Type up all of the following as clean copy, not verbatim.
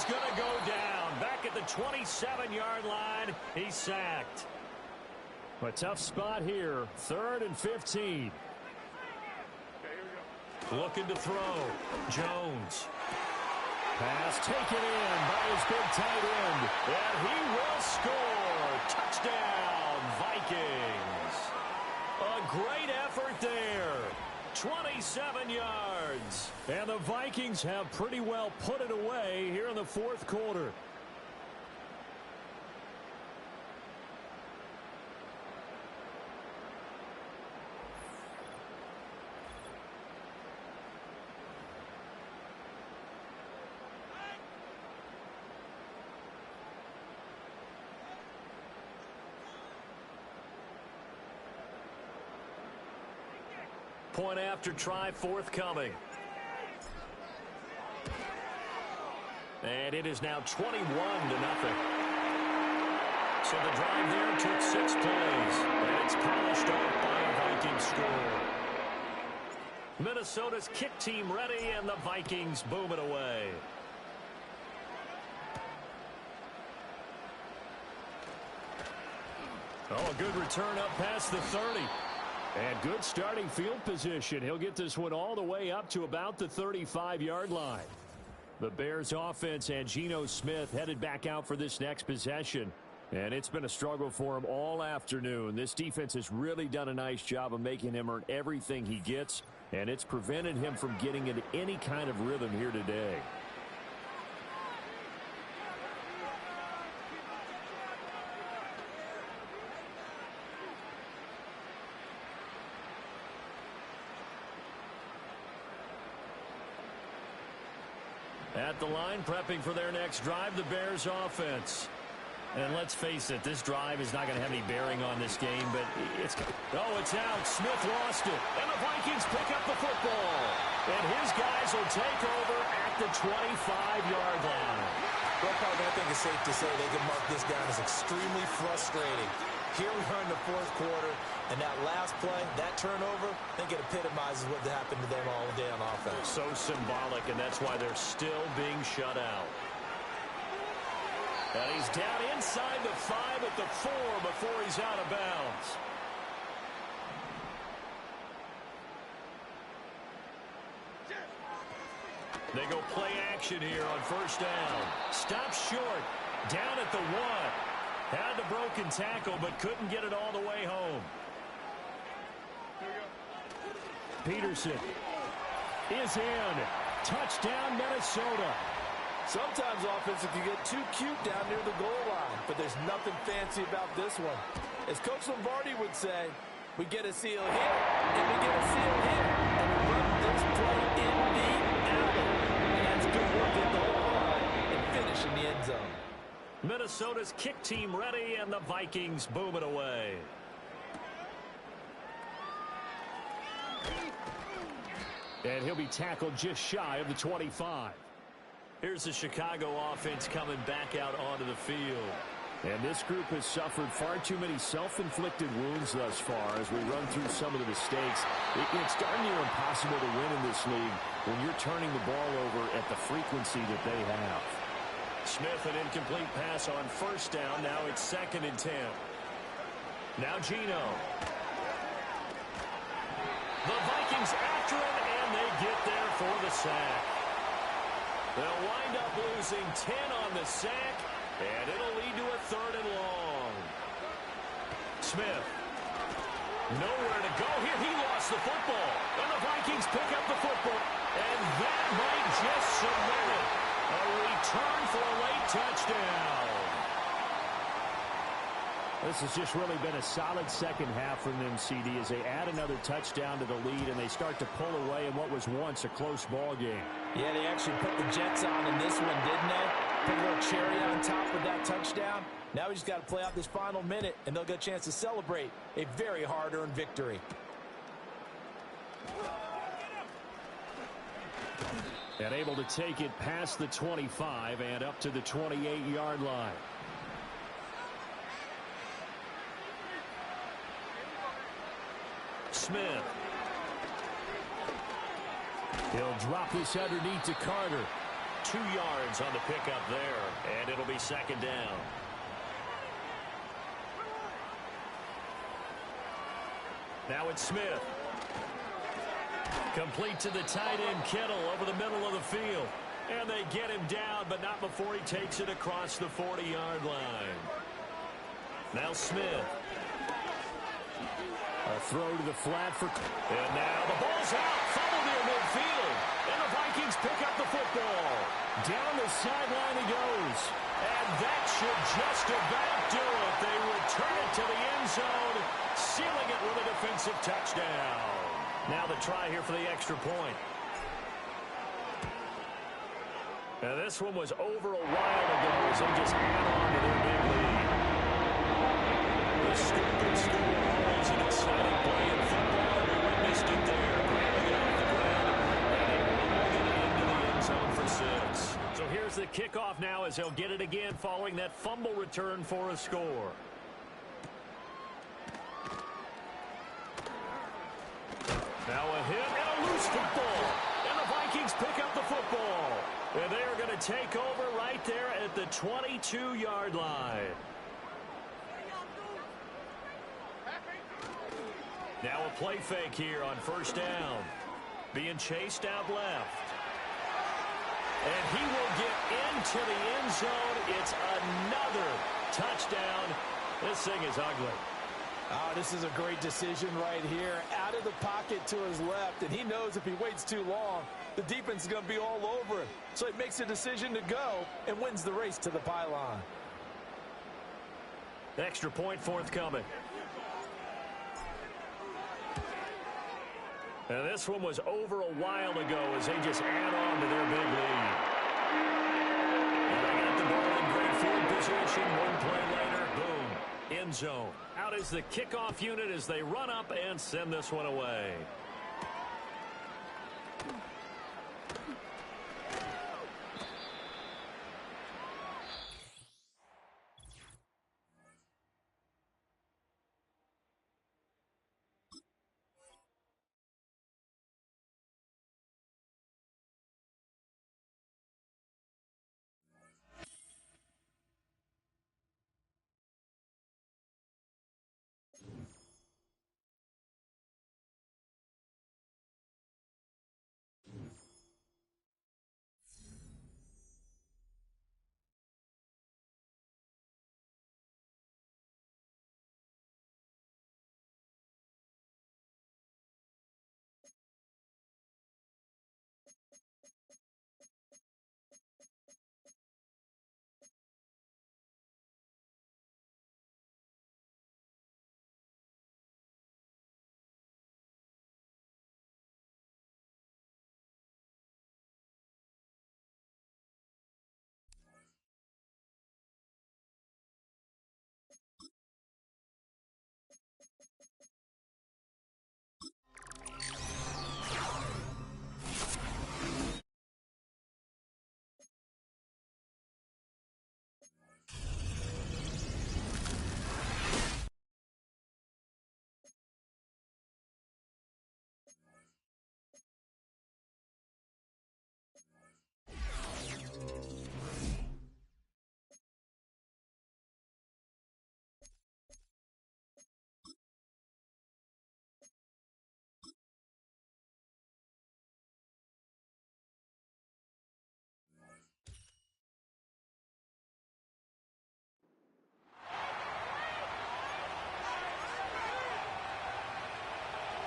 is going to go down. Back at the 27-yard line, he's sacked. A tough spot here. 3rd and 15. Looking to throw. Jones. Pass taken in by his big tight end. And he will score. Touchdown, Vikings. A great effort there. 27 yards. And the Vikings have pretty well put it away here in the 4th quarter. Point after try forthcoming. And it is now 21-0. So the drive there took 6 plays. And it's polished off by a Vikings score. Minnesota's kick team ready, and the Vikings boom it away. Oh, a good return up past the 30. And good starting field position. He'll get this one all the way up to about the 35-yard line. The Bears offense and Geno Smith headed back out for this next possession. And it's been a struggle for him all afternoon. This defense has really done a nice job of making him earn everything he gets. And it's prevented him from getting into any kind of rhythm here today. At the line, prepping for their next drive, the Bears offense. And let's face it, this drive is not going to have any bearing on this game, but it's... Oh, it's out. Smith lost it. And the Vikings pick up the football. And his guys will take over at the 25-yard line. Well, partner, I think it's safe to say they can mark this down as extremely frustrating. Here we are in the 4th quarter, and that last play, that turnover, I think it epitomizes what happened to them all day on offense. So symbolic, and that's why they're still being shut out. And he's down inside the 5 at the 4 before he's out of bounds. They go play action here on 1st down. Stop short. Down at the 1. Had the broken tackle, but couldn't get it all the way home. Peterson is in. Touchdown, Minnesota. Sometimes offense can get too cute down near the goal line, but there's nothing fancy about this one. As Coach Lombardi would say, we get a seal here, and we get a seal here, and we run this play in the alley. And that's good work at the goal line and finish in the end zone. Minnesota's kick team ready, and the Vikings boom it away. And he'll be tackled just shy of the 25. Here's the Chicago offense coming back out onto the field. And this group has suffered far too many self-inflicted wounds thus far as we run through some of the mistakes. It's darn near impossible to win in this league when you're turning the ball over at the frequency that they have. Smith, an incomplete pass on 1st down. Now it's 2nd and 10. Now Geno. The Vikings after him, and they get there for the sack. They'll wind up losing 10 on the sack, and it'll lead to a 3rd and long. Smith. Nowhere to go here. He lost the football. And the Vikings pick up the football. And that might just submit it. A return for a late touchdown. This has just really been a solid second half from them, CD, as they add another touchdown to the lead and they start to pull away in what was once a close ball game. Yeah, they actually put the Jets on in this one, didn't they? Put a little cherry on top of that touchdown. Now we just got to play out this final minute, and they'll get a chance to celebrate a very hard-earned victory. And able to take it past the 25 and up to the 28-yard line. Smith. He'll drop this underneath to Carter. 2 yards on the pickup there, and it'll be second down. Now it's Smith. Complete to the tight end, Kittle, over the middle of the field. And they get him down, but not before he takes it across the 40-yard line. Now Smith. A throw to the flat for... And now the ball's out. Fumble near midfield. And the Vikings pick up the football. Down the sideline he goes. And that should just about do it. They return it to the end zone, sealing it with a defensive touchdown. Now the try here for the extra point. Now this one was over a while ago as they just add on to their big lead. The scripted score, always an exciting play in football. We witnessed it there, grabbing it off the ground and rolling it into the end zone for 6. So here's the kickoff now as they'll get it again following that fumble return for a score. Now a hit and a loose football. And the Vikings pick up the football. And they are going to take over right there at the 22-yard line. Now a play fake here on first down. Being chased out left. And he will get into the end zone. It's another touchdown. This thing is ugly. Oh, this is a great decision right here. Out of the pocket to his left, and he knows if he waits too long, the defense is going to be all over him. So he makes a decision to go and wins the race to the pylon. Extra point forthcoming. And this one was over a while ago as they just add on to their big lead. And they got the ball in great field position. One play later, boom, end zone. Out is the kickoff unit as they run up and send this one away.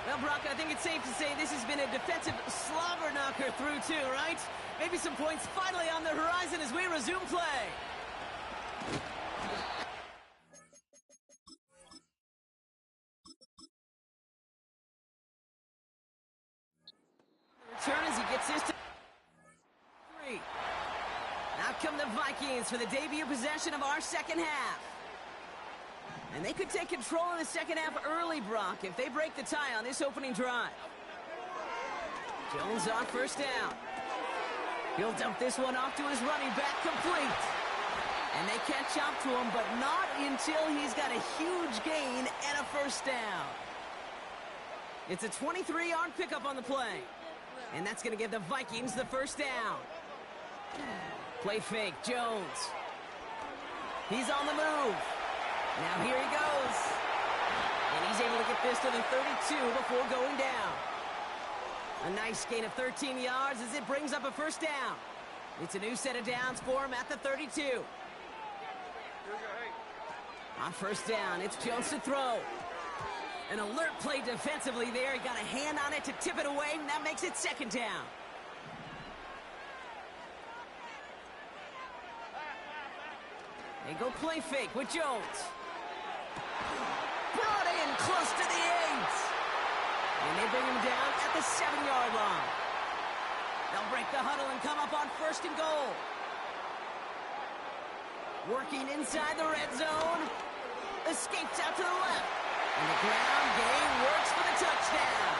Well, Brock, I think it's safe to say this has been a defensive slobber knocker through two, right? Maybe some points finally on the horizon as we resume play. Return as he gets this to 3. Out come the Vikings for the debut possession of our second half. And they could take control in the second half early, Brock, if they break the tie on this opening drive. Jones on first down. He'll dump this one off to his running back, complete. And they catch up to him, but not until he's got a huge gain and a first down. It's a 23-yard pickup on the play. And that's going to give the Vikings the first down. Play fake, Jones. He's on the move. Now here he goes. And he's able to get this to the 32 before going down. A nice gain of 13 yards as it brings up a first down. It's a new set of downs for him at the 32. On first down, it's Jones to throw. An alert play defensively there. He got a hand on it to tip it away, and that makes it second down. They go play fake with Jones. Brought in close to the 8. And they bring him down at the 7-yard line. They'll break the huddle and come up on first and goal. Working inside the red zone. Escapes out to the left. And the ground game works for the touchdown.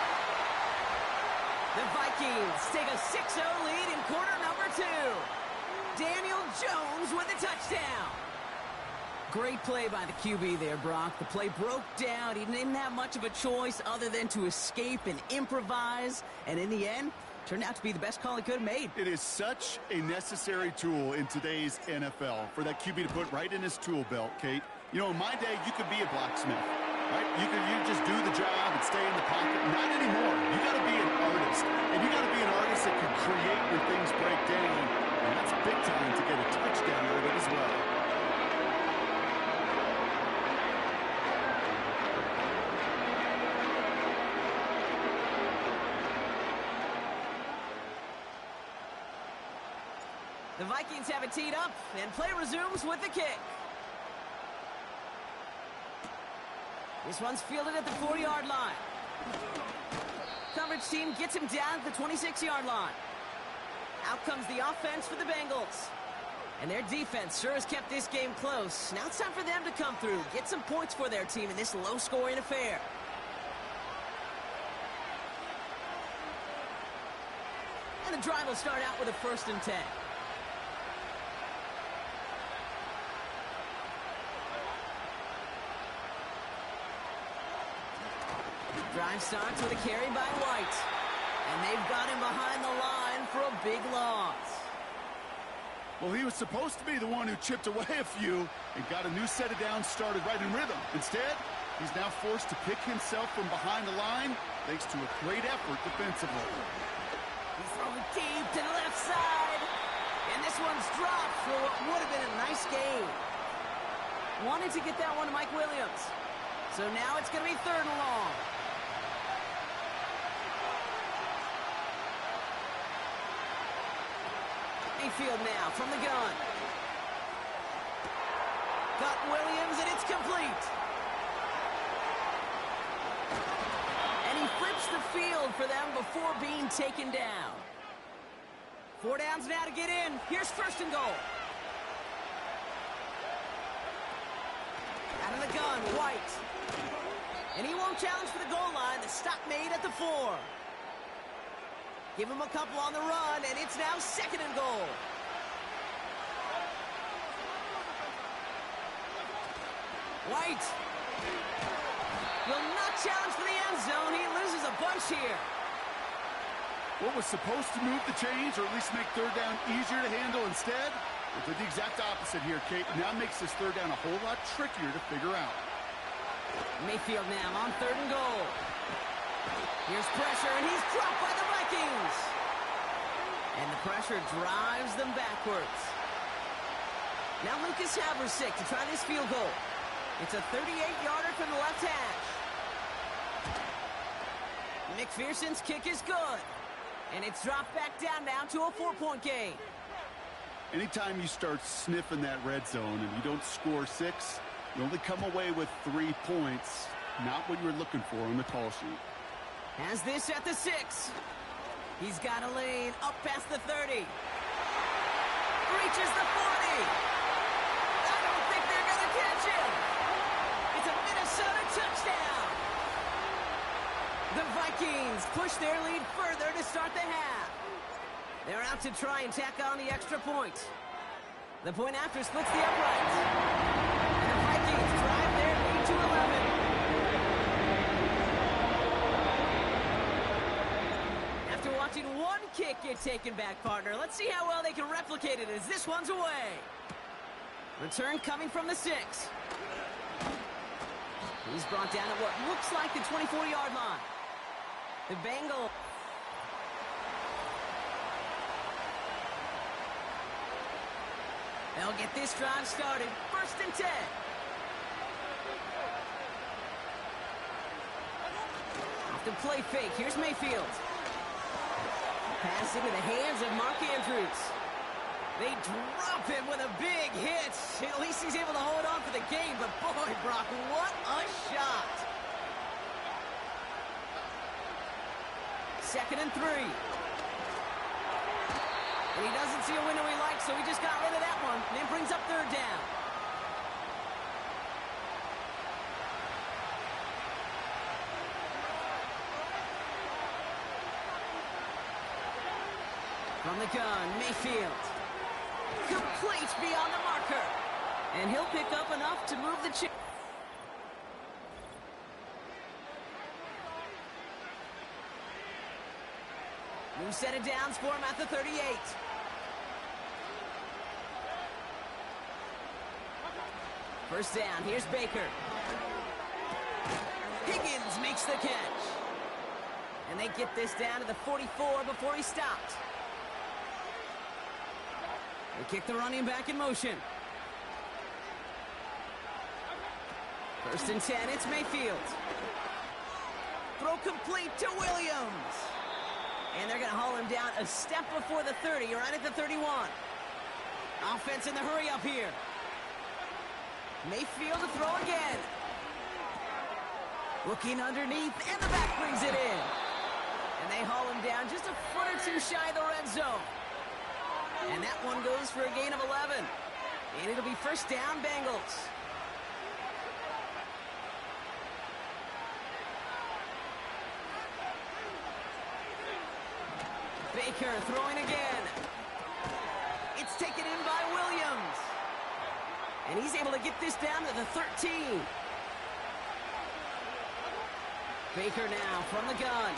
The Vikings take a 6-0 lead in quarter number 2. Daniel Jones with a touchdown. Great play by the QB there, Brock. The play broke down. He didn't have much of a choice other than to escape and improvise. And in the end, turned out to be the best call he could have made. It is such a necessary tool in today's NFL for that QB to put right in his tool belt, Kate. You know, in my day, you could be a blacksmith, right? You just do the job and stay in the pocket. Not anymore. You got to be an artist. And you got to be an artist that can create when things break down. And that's big time to get a touchdown out of it as well. The Vikings have it teed up, and play resumes with the kick. This one's fielded at the 4-yard line. Coverage team gets him down at the 26-yard line. Out comes the offense for the Bengals. And their defense sure has kept this game close. Now it's time for them to come through, get some points for their team in this low-scoring affair. And the drive will start out with a 1st and 10. Drive starts with a carry by White. And they've got him behind the line for a big loss. Well, he was supposed to be the one who chipped away a few and got a new set of downs started right in rhythm. Instead, he's now forced to pick himself from behind the line thanks to a great effort defensively. He's throwing deep to the left side. And this one's dropped for what would have been a nice game. Wanted to get that one to Mike Williams. So now it's going to be 3rd and long. Mayfield now from the gun. Got Williams, and it's complete. And he flips the field for them before being taken down. 4 downs now to get in. Here's 1st and goal. Out of the gun, White. And he won't challenge for the goal line. The stop made at the 4. Give him a couple on the run, and it's now 2nd and goal. White will not challenge for the end zone. He loses a bunch here. What was supposed to move the chains, or at least make 3rd down easier to handle instead, it did the exact opposite here, Kate. Now makes this 3rd down a whole lot trickier to figure out. Mayfield now on 3rd and goal. Here's pressure, and he's dropped by the Vikings. And the pressure drives them backwards. Now Lucas Haversick to try this field goal. It's a 38-yarder from the left hash. McPherson's kick is good. And it's dropped back down now to a 4-point game. Anytime you start sniffing that red zone and you don't score 6, you only come away with 3 points. Not what you were looking for on the call sheet. Has this at the 6. He's got a lane up past the 30. Reaches the 40. I don't think they're going to catch him. It's a Minnesota touchdown. The Vikings push their lead further to start the half. They're out to try and tack on the extra point. The point after splits the uprights. And the Vikings drive their lead to 11. seen one kick get taken back, partner. Let's see how well they can replicate it as this one's away. Return coming from the 6. He's brought down at what looks like the 24-yard line. The Bengals. They'll get this drive started. 1st and 10. Off the play fake. Here's Mayfield. Pass into the hands of Mark Andrews. They drop him with a big hit. At least he's able to hold on for the game. But boy, Brock, what a shot. 2nd and 3. And he doesn't see a window he likes, so he just got rid of that one. And it brings up 3rd down. From the gun, Mayfield. Complete beyond the marker. And he'll pick up enough to move the chain. New set of downs for him at the 38. First down, here's Baker. Higgins makes the catch. And they get this down to the 44 before he stopped. They kick the running back in motion. 1st and 10, it's Mayfield. Throw complete to Williams. And they're going to haul him down a step before the 30, right at the 31. Offense in the hurry up here. Mayfield to throw again. Looking underneath, and the back brings it in. And they haul him down just a foot or two shy of the red zone. And that one goes for a gain of 11. And it'll be 1st down, Bengals. Baker throwing again. It's taken in by Williams. And he's able to get this down to the 13. Baker now from the gun.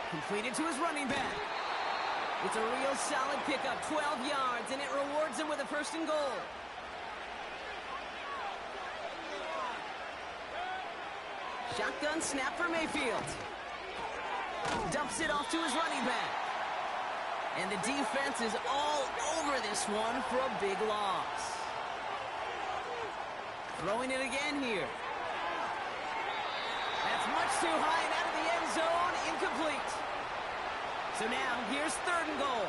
Completed to his running back. It's a real solid pickup, 12 yards, and it rewards him with a 1st and goal. Shotgun snap for Mayfield. Dumps it off to his running back. And the defense is all over this one for a big loss. Throwing it again here. That's much too high and out of the end zone. Incomplete. So now, here's 3rd and goal.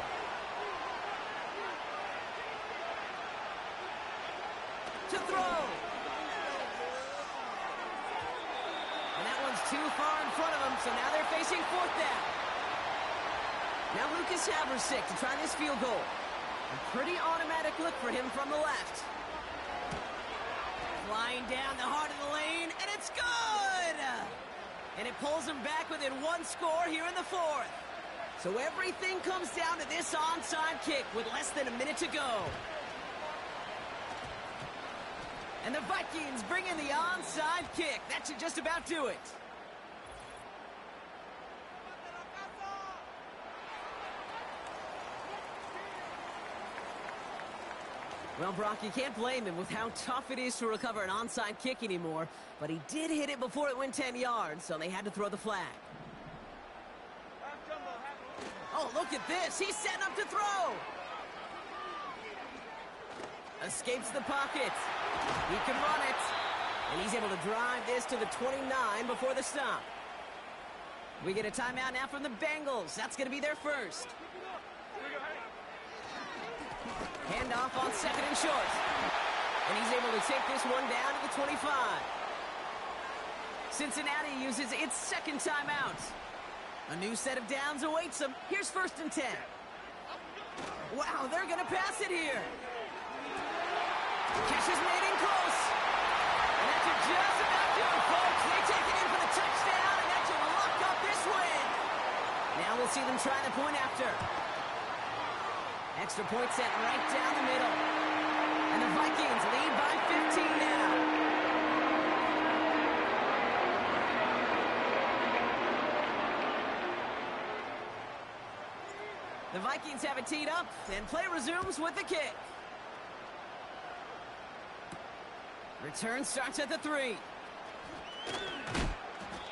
To throw. And that one's too far in front of them, so now they're facing 4th down. Now Lucas Haversick to try this field goal. A pretty automatic look for him from the left. Flying down the heart of the lane, and it's good! And it pulls him back within 1 score here in the 4th. So everything comes down to this onside kick with less than a minute to go. And the Vikings bring in the onside kick. That should just about do it. Well, Brock, you can't blame him with how tough it is to recover an onside kick anymore. But he did hit it before it went 10 yards, so they had to throw the flag. Oh, look at this. He's setting up to throw. Escapes the pocket. He can run it. And he's able to drive this to the 29 before the stop. We get a timeout now from the Bengals. That's going to be their first. Handoff on 2nd and short. And he's able to take this one down to the 25. Cincinnati uses its 2nd timeout. A new set of downs awaits them. Here's 1st and 10. Wow, they're going to pass it here. Catch is made in close. And that should just about do it, folks. They take it in for the touchdown, and that should lock up this win. Now we'll see them try the point after. Extra point set right down the middle. And the Vikings lead by 15 now. The Vikings have it teed up, and play resumes with the kick. Return starts at the 3.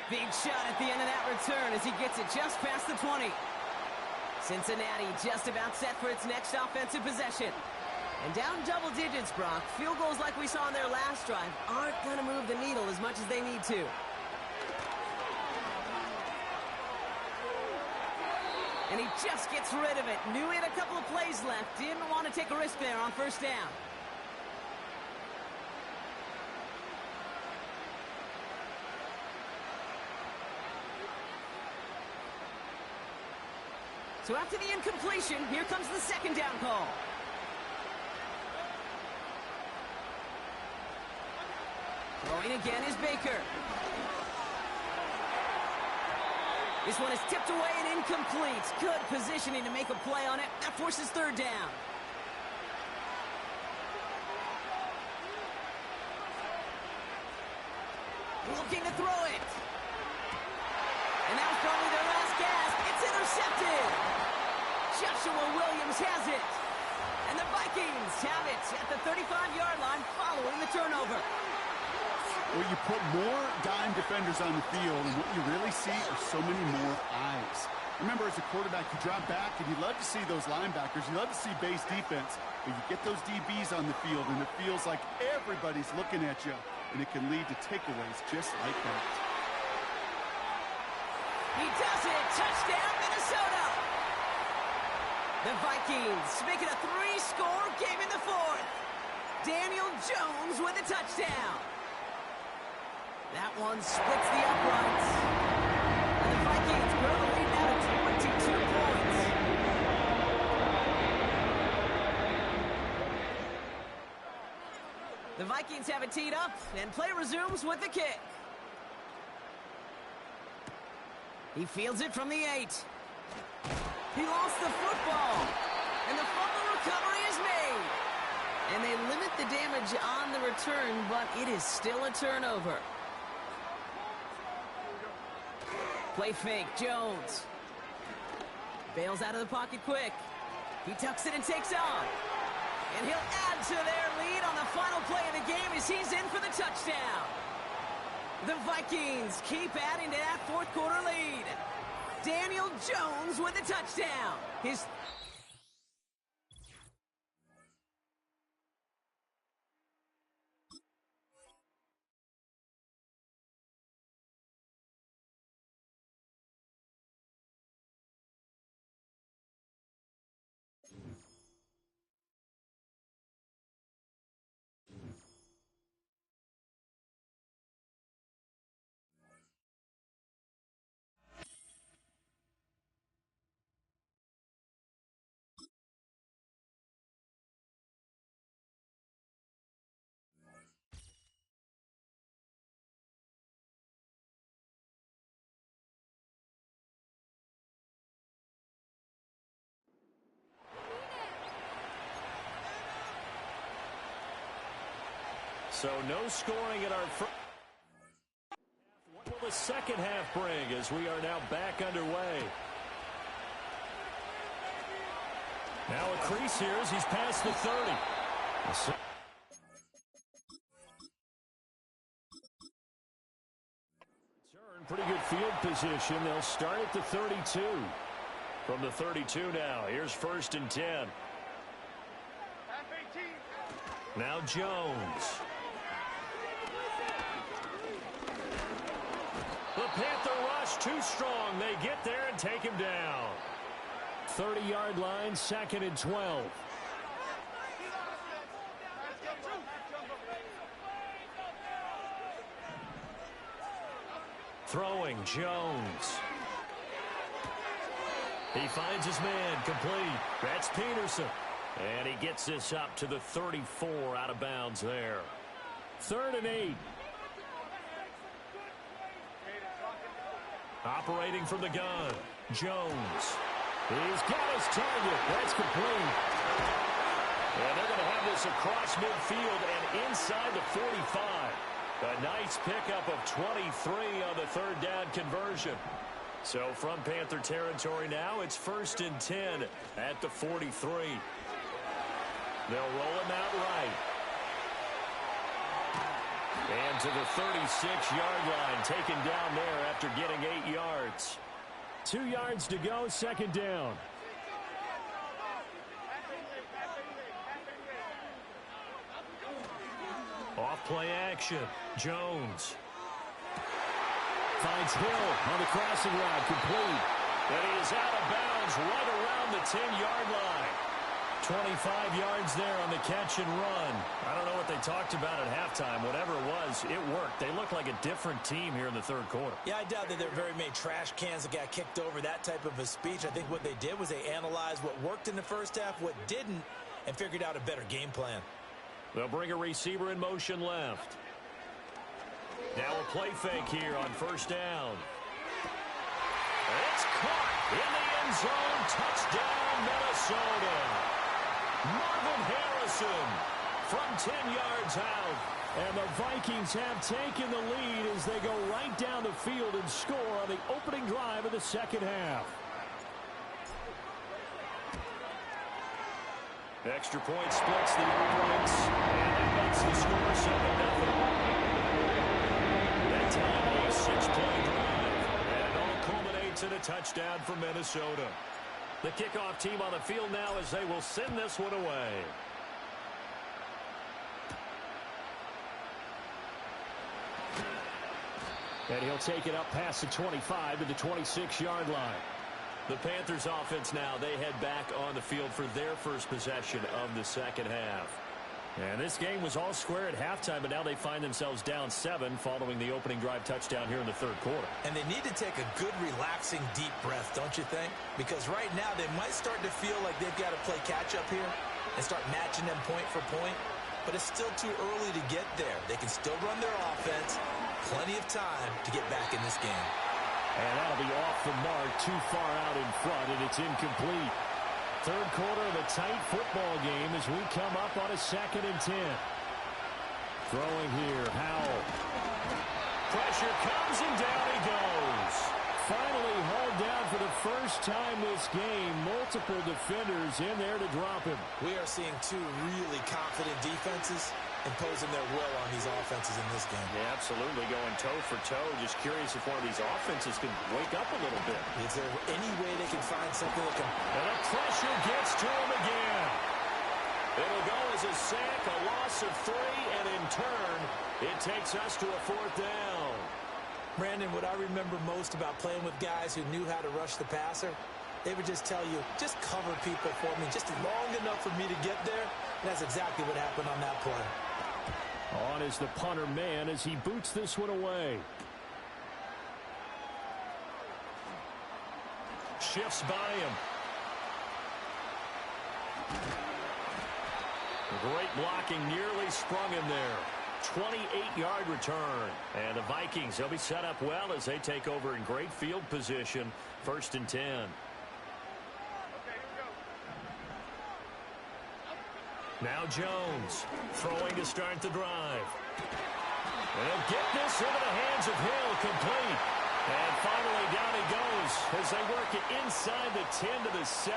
Big shot at the end of that return as he gets it just past the 20. Cincinnati just about set for its next offensive possession. And down double digits, Brock. Field goals like we saw in their last drive aren't going to move the needle as much as they need to. And he just gets rid of it. Knew he had a couple of plays left. Didn't want to take a risk there on first down. So after the incompletion, here comes the second down call. Throwing again is Baker. This one is tipped away and incomplete. Good positioning to make a play on it. That forces third down. Looking to throw it. And that was probably their last gasp. It's intercepted. Joshua Williams has it. And the Vikings have it at the 35-yard line following the turnover. Well, you put more dime defenders on the field, and what you really see are so many more eyes. Remember, as a quarterback, you drop back, and you love to see those linebackers. You love to see base defense, but you get those DBs on the field, and it feels like everybody's looking at you, and it can lead to takeaways just like that. He does it. Touchdown, Minnesota. The Vikings make it a 3-score game in the fourth. Daniel Jones with a touchdown. That one splits the uprights. And the Vikings grow the lead now to 22 points. The Vikings have it teed up, and play resumes with the kick. He fields it from the 8. He lost the football, and the fumble recovery is made. And they limit the damage on the return, but it is still a turnover. Play fake, Jones. Bails out of the pocket quick. He tucks it and takes off. And he'll add to their lead on the final play of the game as he's in for the touchdown. The Vikings keep adding to that fourth quarter lead. Daniel Jones with a touchdown. His So no scoring in our first. What will the second half bring as we are now back underway? Now a crease here as he's past the 30. Turn, pretty good field position. They'll start at the 32. From the 32 now, here's 1st and 10. Now Jones. The Panther rush too strong. They get there and take him down. 30-yard line, 2nd and 12. Throwing, Jones. He finds his man, complete. That's Peterson. And he gets this up to the 34 out of bounds there. 3rd and 8. Operating from the gun, Jones. He's got his target. That's complete. And they're going to have this across midfield and inside the 45. A nice pickup of 23 on the 3rd down conversion. So from Panther territory now, it's 1st and 10 at the 43. They'll roll him out right. And to the 36-yard line, taken down there after getting 8 yards. 2 yards to go, 2nd down. Off play action. Jones finds Hill on the crossing route, complete. And he is out of bounds right around the 10-yard line. 25 yards there on the catch and run. I don't know what they talked about at halftime. Whatever it was, it worked. They look like a different team here in the 3rd quarter. Yeah, I doubt that there were very many trash cans that got kicked over, that type of a speech. I think what they did was they analyzed what worked in the first half, what didn't, and figured out a better game plan. They'll bring a receiver in motion left. Now a play fake here on 1st down. It's caught in the end zone. Touchdown, Minnesota. Marvin Harrison from 10 yards out. And the Vikings have taken the lead as they go right down the field and score on the opening drive of the 2nd half. Extra point splits the uprights, and that makes the score 7-0. That time a 6-play drive, and it all culminates in a touchdown for Minnesota. The kickoff team on the field now as they will send this one away. And he'll take it up past the 25 to the 26-yard line. The Panthers offense now, they head back on the field for their first possession of the 2nd half. And this game was all square at halftime, but now they find themselves down 7 following the opening drive touchdown here in the 3rd quarter. And they need to take a good, relaxing, deep breath, don't you think? Because right now they might start to feel like they've got to play catch-up here and start matching them point for point. But it's still too early to get there. They can still run their offense. Plenty of time to get back in this game. And that'll be off the mark, too far out in front, and it's incomplete. 3rd quarter of a tight football game as we come up on a 2nd and 10. Throwing here, Howell. Pressure comes and down he goes. Finally hauled down for the first time this game. Multiple defenders in there to drop him. We are seeing 2 really confident defenses imposing their will on these offenses in this game. Yeah, absolutely, going toe for toe. Just curious if one of these offenses can wake up a little bit. Is there any way they can find something that can... And the pressure gets to him again. It'll go as a sack, a loss of 3, and in turn, it takes us to a 4th down. Brandon, what I remember most about playing with guys who knew how to rush the passer, they would just tell you, just cover people for me, just long enough for me to get there. And that's exactly what happened on that play. On is the punter man as he boots this one away. Shifts by him. Great blocking, nearly sprung him there. 28-yard return. And the Vikings, they'll be set up well as they take over in great field position. 1st and 10. Now Jones throwing to start the drive. And he'll get this into the hands of Hill, complete. And finally down he goes as they work it inside the 10 to the 7.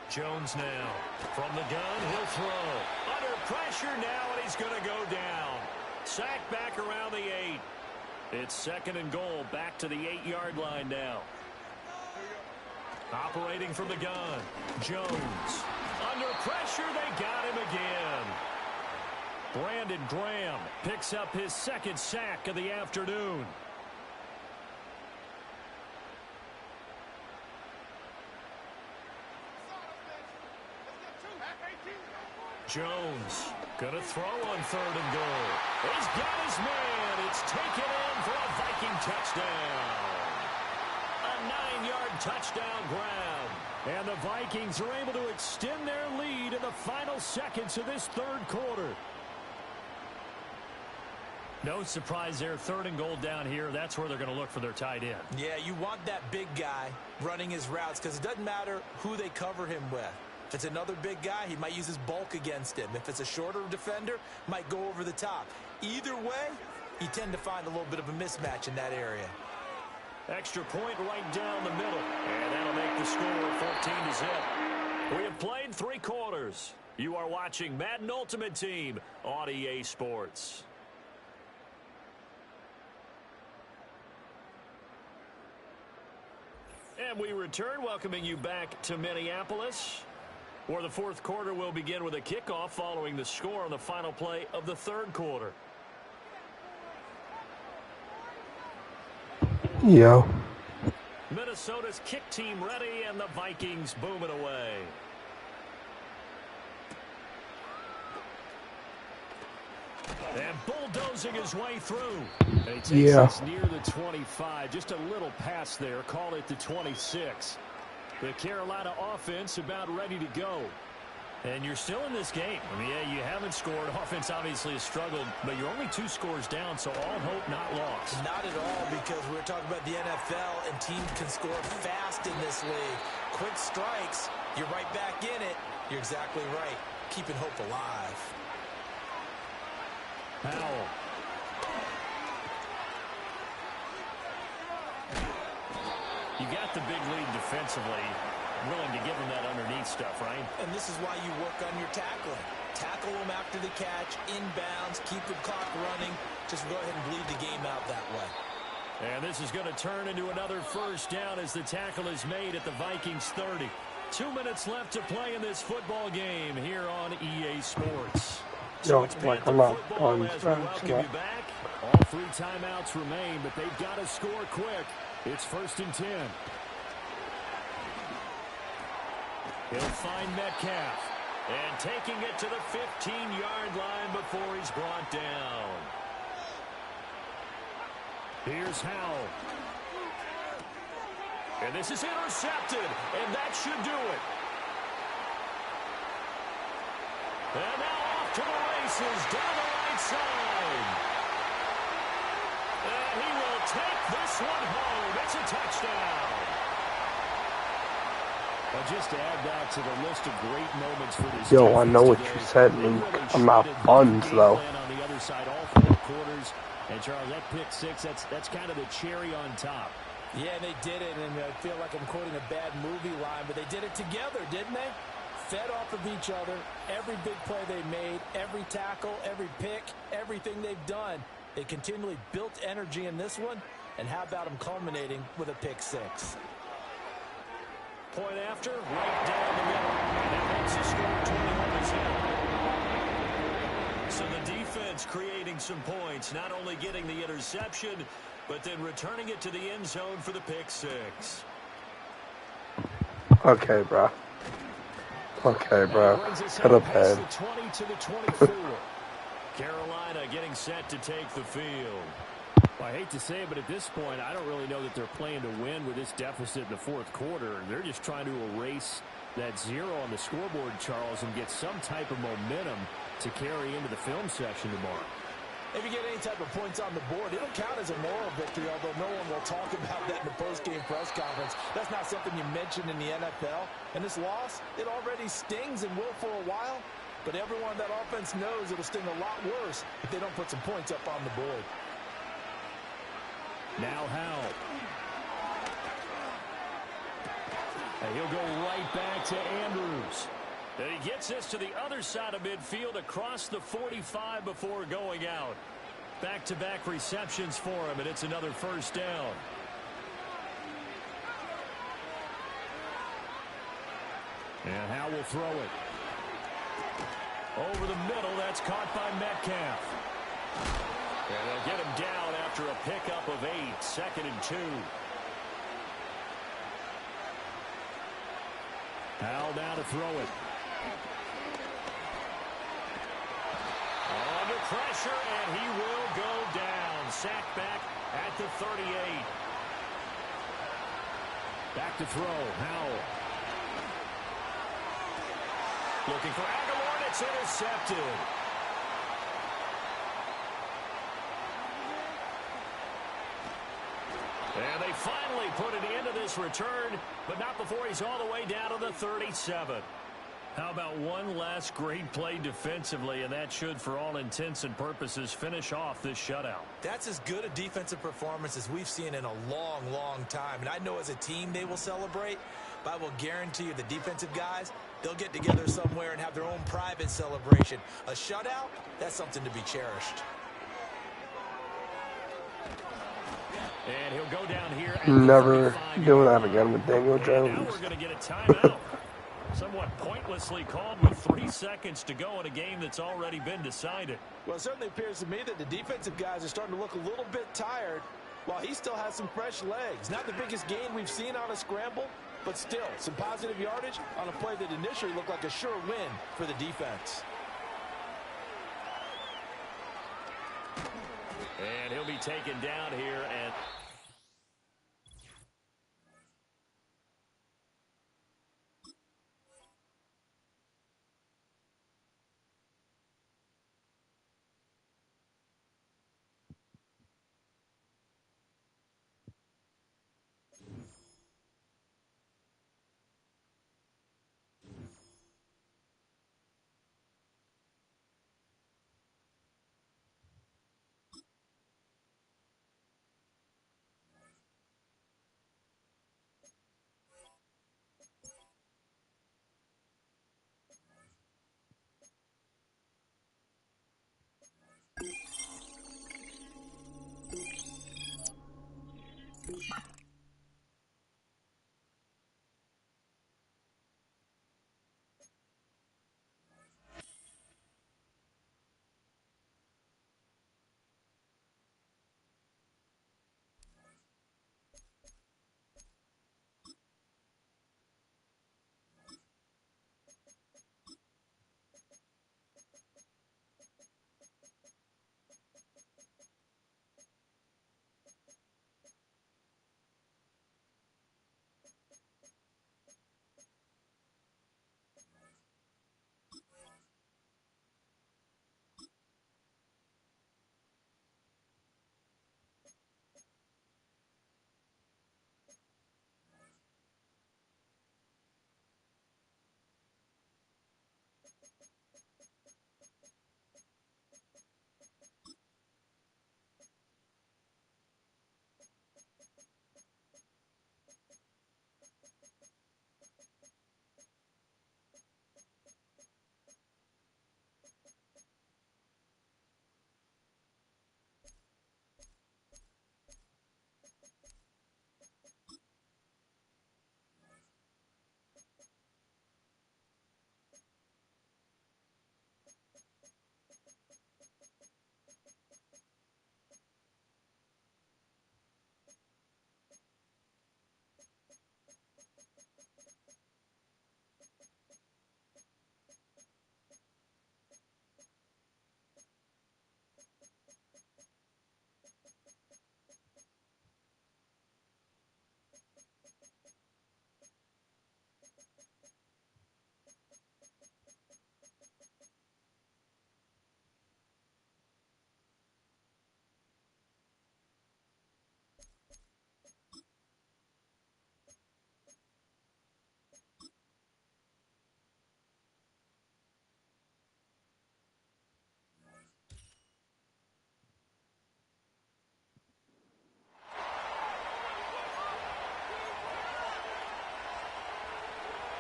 Jones now from the gun, he'll throw. Under pressure now, and he's going to go down. Sacked back around the 8. It's 2nd and goal, back to the 8-yard line now. Operating from the gun, Jones. Under pressure, they got him again. Brandon Graham picks up his 2nd sack of the afternoon. Jones gonna throw on 3rd and goal. He's got his man. It's taken in for a Viking touchdown. A 9-yard touchdown grab. And the Vikings are able to extend their lead in the final seconds of this 3rd quarter. No surprise there. 3rd and goal down here. That's where they're going to look for their tight end. Yeah, you want that big guy running his routes because it doesn't matter who they cover him with. If it's another big guy, he might use his bulk against him. If it's a shorter defender, might go over the top. Either way, you tend to find a little bit of a mismatch in that area. Extra point right down the middle. And that'll make the score 14-0. We have played 3 quarters. You are watching Madden Ultimate Team on EA Sports. And we return, welcoming you back to Minneapolis, where the 4th quarter will begin with a kickoff following the score on the final play of the 3rd quarter. Yo. Minnesota's kick team ready, and the Vikings booming away. And bulldozing his way through. And he takes us near the 25. Just a little pass there. Call it the 26. The Carolina offense about ready to go. And you're still in this game. I mean, yeah, you haven't scored. Offense obviously has struggled, but you're only 2 scores down, so all hope not lost. Not at all, because we're talking about the NFL, and teams can score fast in this league. Quick strikes, you're right back in it. You're exactly right. Keeping hope alive. Powell. You got the big lead defensively. Willing to give him that underneath stuff, right? And this is why you work on your tackling. Tackle them after the catch, inbounds, keep the clock running. Just go ahead and bleed the game out that way. And this is going to turn into another first down as the tackle is made at the Vikings 30. 2 minutes left to play in this football game here on EA Sports. So it's Panther football as we welcome you back. All 3 timeouts remain, but they've got to score quick. It's 1st and 10. He'll find Metcalf. And taking it to the 15-yard line before he's brought down. Here's Howell. And this is intercepted. And that should do it. And now off to the races down the right side. And he will take this one home. It's a touchdown. Just to add that to the list of great moments for this Yo, I know what you said, Luke. I'm out buns, though. On the other side, all 4 quarters. And, Charles, that pick 6, that's kind of the cherry on top. Yeah, they did it, and I feel like I'm quoting a bad movie line, but they did it together, didn't they? Fed off of each other, every big play they made, every tackle, every pick, everything they've done. They continually built energy in this one, and how about them culminating with a pick 6? Point after, right down the middle. That makes the score 21-0. So the defense creating some points, not only getting the interception, but then returning it to the end zone for the pick 6. Okay, bro. Okay, bro. Get up ahead. The 20 to the 24. Carolina getting set to take the field. Well, I hate to say it, but at this point, I don't really know that they're playing to win with this deficit in the 4th quarter. They're just trying to erase that 0 on the scoreboard, Charles, and get some type of momentum to carry into the film session tomorrow. If you get any type of points on the board, it'll count as a moral victory, although no one will talk about that in the post-game press conference. That's not something you mentioned in the NFL. And this loss, it already stings and will for a while, but everyone on that offense knows it'll sting a lot worse if they don't put some points up on the board. Now Howell. And he'll go right back to Andrews. And he gets this to the other side of midfield across the 45 before going out. Back-to-back receptions for him, and it's another first down. And Howell will throw it. Over the middle, that's caught by Metcalf. And they'll get him down after a pickup of 8, 2nd and 2. Howell now to throw it. Under pressure, and he will go down. Sacked back at the 38. Back to throw, Howell. Looking for Aguilar, and it's intercepted. And they finally put an end to this return, but not before he's all the way down to the 37. How about one last great play defensively, and that should, for all intents and purposes, finish off this shutout. That's as good a defensive performance as we've seen in a long, long time. And I know as a team they will celebrate, but I will guarantee you the defensive guys, they'll get together somewhere and have their own private celebration. A shutout, that's something to be cherished. And he'll go down here. Never doing that again with Daniel Jones. Now we're going to get a timeout. Somewhat pointlessly called with 3 seconds to go in a game that's already been decided. Well, it certainly appears to me that the defensive guys are starting to look a little bit tired while he still has some fresh legs. Not the biggest gain we've seen on a scramble, but still some positive yardage on a play that initially looked like a sure win for the defense. And he'll be taken down here and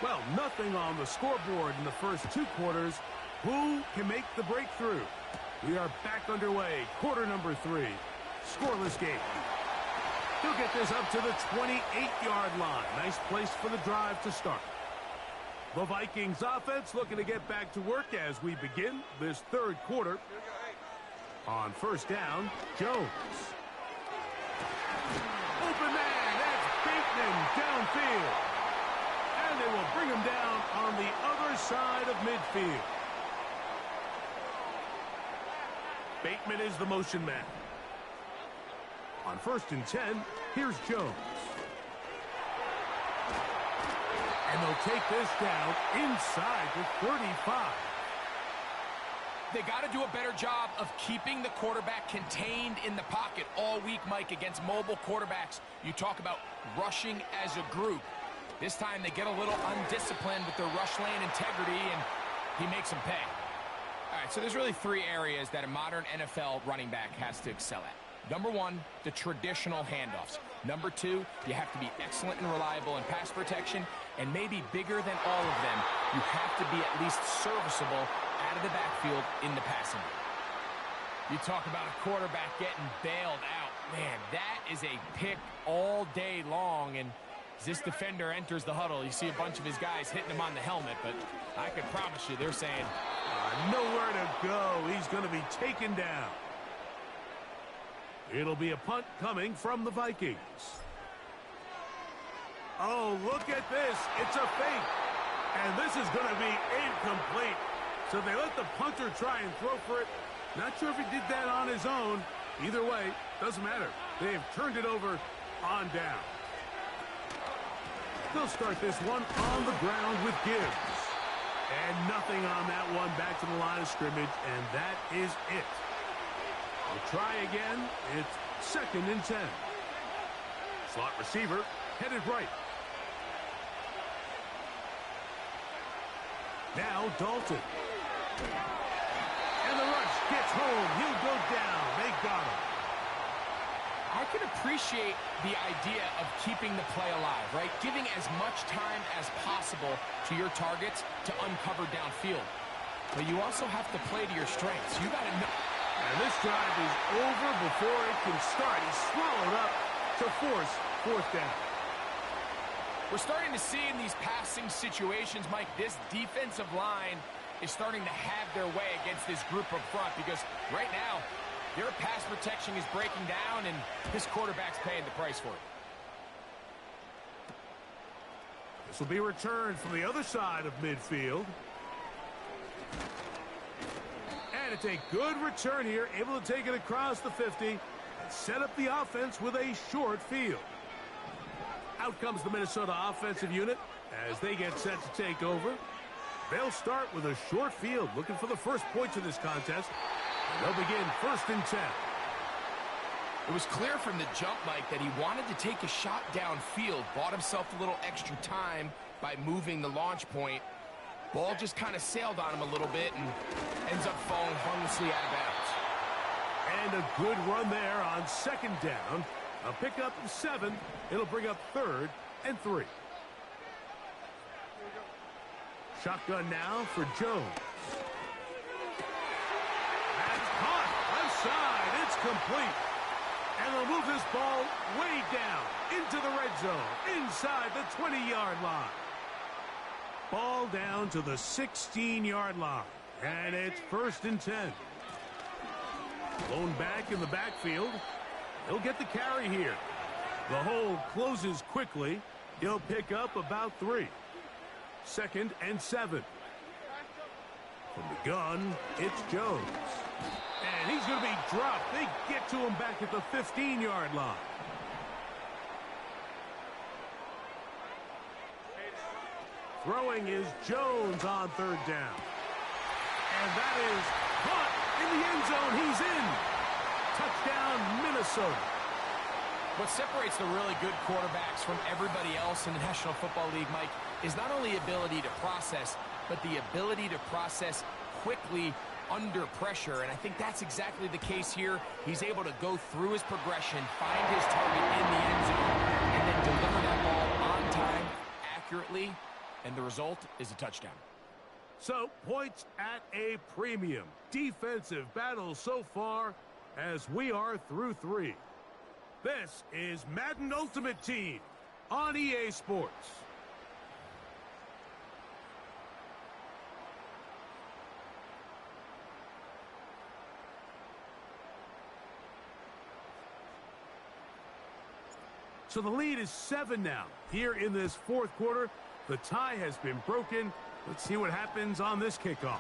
Well, nothing on the scoreboard in the first 2 quarters. Who can make the breakthrough? We are back underway. Quarter number 3. Scoreless game. He'll get this up to the 28-yard line. Nice place for the drive to start. The Vikings offense looking to get back to work as we begin this 3rd quarter. On first down, Jones. Open man, that's Bateman downfield. And they will bring him down on the other side of midfield. Bateman is the motion man. On first and 10, here's Jones. And they'll take this down inside the 35. They got to do a better job of keeping the quarterback contained in the pocket all week, Mike, against mobile quarterbacks. You talk about rushing as a group. This time they get a little undisciplined with their rush lane integrity, and he makes them pay. All right, so there's really three areas that a modern NFL running back has to excel at. Number one, the traditional handoffs. Number two, you have to be excellent and reliable in pass protection. And maybe bigger than all of them, you have to be at least serviceable out of the backfield in the passing game. You talk about a quarterback getting bailed out. Man, that is a pick all day long. And as this defender enters the huddle, you see a bunch of his guys hitting him on the helmet. But I can promise you, they're saying, nowhere to go. He's going to be taken down. It'll be a punt coming from the Vikings. Oh, look at this. It's a fake. And this is going to be incomplete. So they let the punter try and throw for it. Not sure if he did that on his own. Either way, doesn't matter. They have turned it over on down. They'll start this one on the ground with Gibbs. And nothing on that one, back to the line of scrimmage, and that is it. We'll try again. It's 2nd and 10. Slot receiver headed right. Now Dalton. And the rush gets home. He'll go down. They got him. I can appreciate the idea of keeping the play alive, right? Giving as much time as possible to your targets to uncover downfield. But you also have to play to your strengths. You got to know. And this drive is over before it can start. He's swallowed up to force 4th down. We're starting to see in these passing situations, Mike, this defensive line is starting to have their way against this group up front because right now, their pass protection is breaking down, and this quarterback's paying the price for it. This will be returned from the other side of midfield. And it's a good return here, able to take it across the 50 and set up the offense with a short field. Out comes the Minnesota offensive unit as they get set to take over. They'll start with a short field, looking for the first points of this contest. They'll begin 1st and 10. It was clear from the jump, Mike, that he wanted to take a shot downfield, bought himself a little extra time by moving the launch point. Ball just kind of sailed on him a little bit and ends up falling harmlessly out of bounds. And a good run there on 2nd down. A pickup of 7. It'll bring up 3rd and 3. Shotgun now for Jones. That's caught. Left side. It's complete. And they'll move this ball way down into the red zone, inside the 20-yard line. Ball down to the 16-yard line. And it's 1st and 10. Blown back in the backfield. He'll get the carry here. The hole closes quickly. He'll pick up about 3. 2nd and 7. From the gun, it's Jones. And he's going to be dropped. They get to him back at the 15-yard line. Throwing is Jones on 3rd down. And that is caught in the end zone. He's in. Touchdown, Minnesota. What separates the really good quarterbacks from everybody else in the National Football League, Mike, is not only ability to process, but the ability to process quickly under pressure. And I think that's exactly the case here. He's able to go through his progression, find his target in the end zone, and then deliver that ball on time, accurately, and the result is a touchdown. So, points at a premium. Defensive battle so far as we are through 3. This is Madden Ultimate Team on EA Sports. So the lead is 7 now. Here in this 4th quarter, the tie has been broken. Let's see what happens on this kickoff.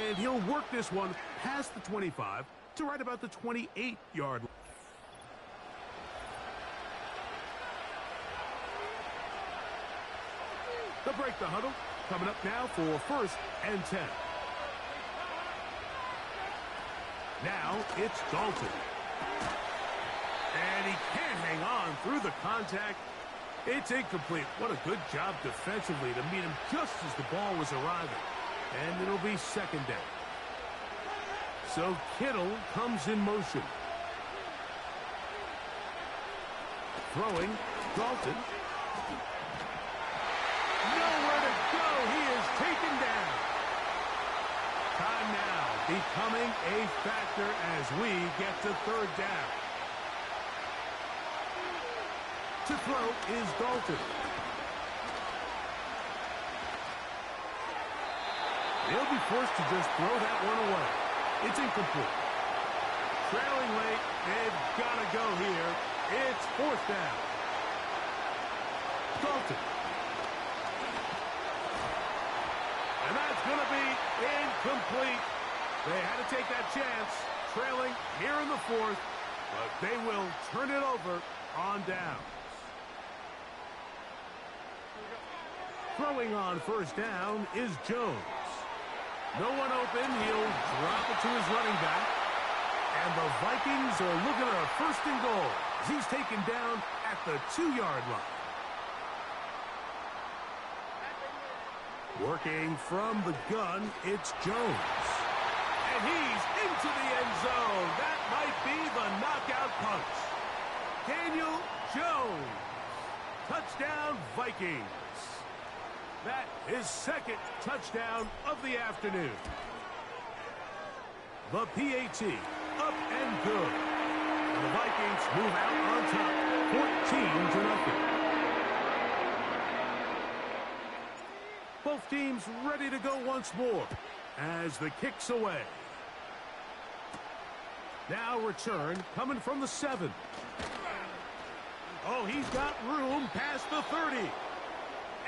And he'll work this one past the 25 to right about the 28-yard line. They'll break the huddle. Coming up now for 1st and 10. Now it's Dalton. And he can't hang on through the contact. It's incomplete. What a good job defensively to meet him just as the ball was arriving. And it'll be second down. So Kittle comes in motion. Throwing, Dalton. Nowhere to go. He is taken down. Time now becoming a factor as we get to third down. To throw is Dalton. He'll be forced to just throw that one away. It's incomplete. Trailing late, they've got to go here. It's fourth down. Dalton. And that's going to be incomplete. They had to take that chance, trailing here in the fourth, but they will turn it over on downs. Throwing on first down is Jones. No one open. He'll drop it to his running back. And the Vikings are looking at a first and goal as he's taken down at the 2-yard line. Working from the gun, it's Jones. And he's into the end zone. That might be the knockout punch. Daniel Jones. Touchdown, Vikings. That is second touchdown of the afternoon. The PAT up and good. And the Vikings move out on top, 14-0. Both teams ready to go once more as the kick's away. Now return coming from the 7. Oh, he's got room past the 30.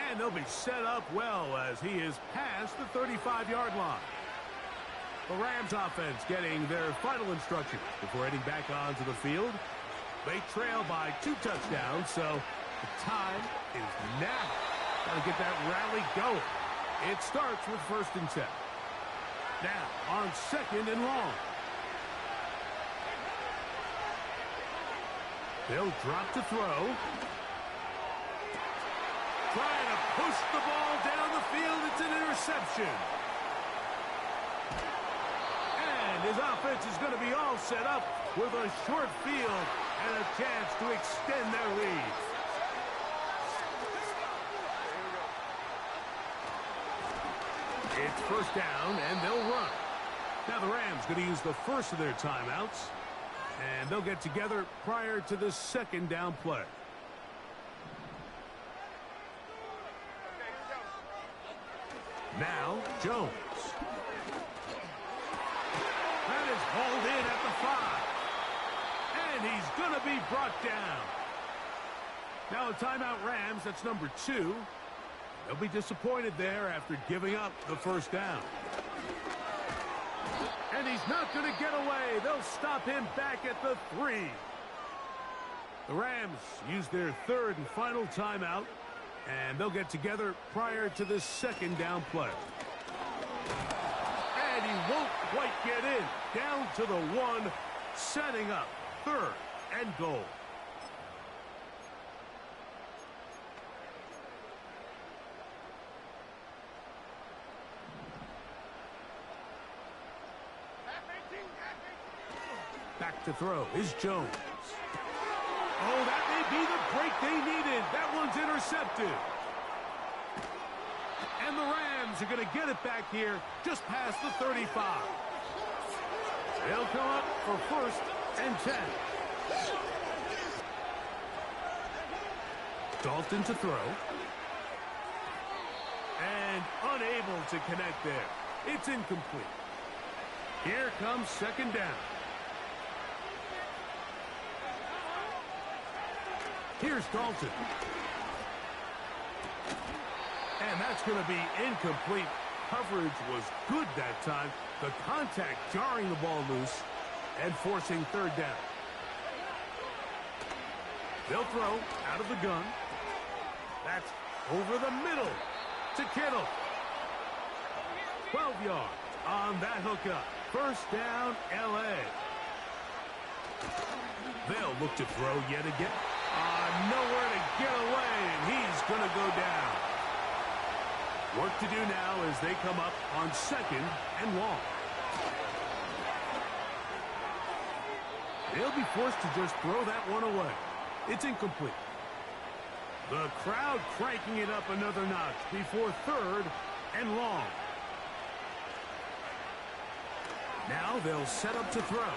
And they'll be set up well as he is past the 35-yard line. The Rams offense getting their final instructions before heading back onto the field. They trail by 2 touchdowns, so the time is now. Got to get that rally going. It starts with 1st and 10. Now on 2nd and long. They'll drop to throw. Trying to push the ball down the field. It's an interception. And his offense is going to be all set up with a short field and a chance to extend their lead. It's first down, and they'll run. Now the Rams going to use the first of their timeouts, and they'll get together prior to the second down play. Now, Jones. That is hauled in at the 5. And he's going to be brought down. Now a timeout Rams, that's number 2. They'll be disappointed there after giving up the first down. And he's not going to get away. They'll stop him back at the 3. The Rams use their third and final timeout. And they'll get together prior to the second down play. And he won't quite get in. Down to the 1, setting up 3rd and goal. Back to throw is Jones. Oh, that may be the break they needed. That one's intercepted. And the Rams are going to get it back here just past the 35. They'll come up for 1st and 10. Dalton to throw. And unable to connect there. It's incomplete. Here comes second down. Here's Dalton. And that's going to be incomplete. Coverage was good that time. The contact jarring the ball loose and forcing third down. They'll throw out of the gun. That's over the middle to Kittle. 12 yards on that hookup. First down, L.A. They'll look to throw yet again. Nowhere to get away, and he's going to go down. Work to do now as they come up on 2nd and long. They'll be forced to just throw that one away. It's incomplete. The crowd cranking it up another notch before 3rd and long. Now they'll set up to throw.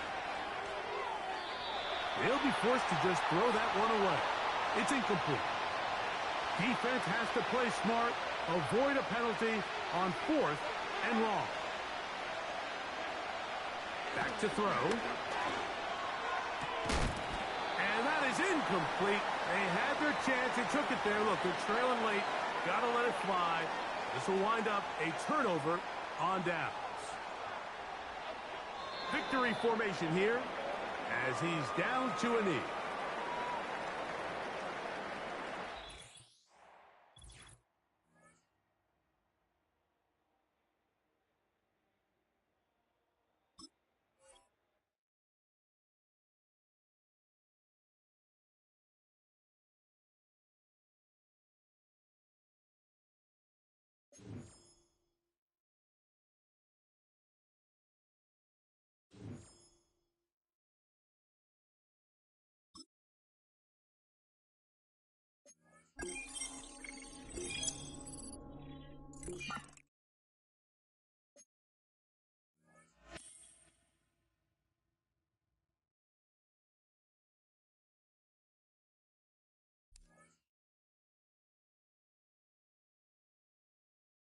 They'll be forced to just throw that one away. It's incomplete. Defense has to play smart, avoid a penalty on 4th and long. Back to throw. And that is incomplete. They had their chance. They took it there. Look, they're trailing late. Got to let it fly. This will wind up a turnover on downs. Victory formation here as he's down to a knee.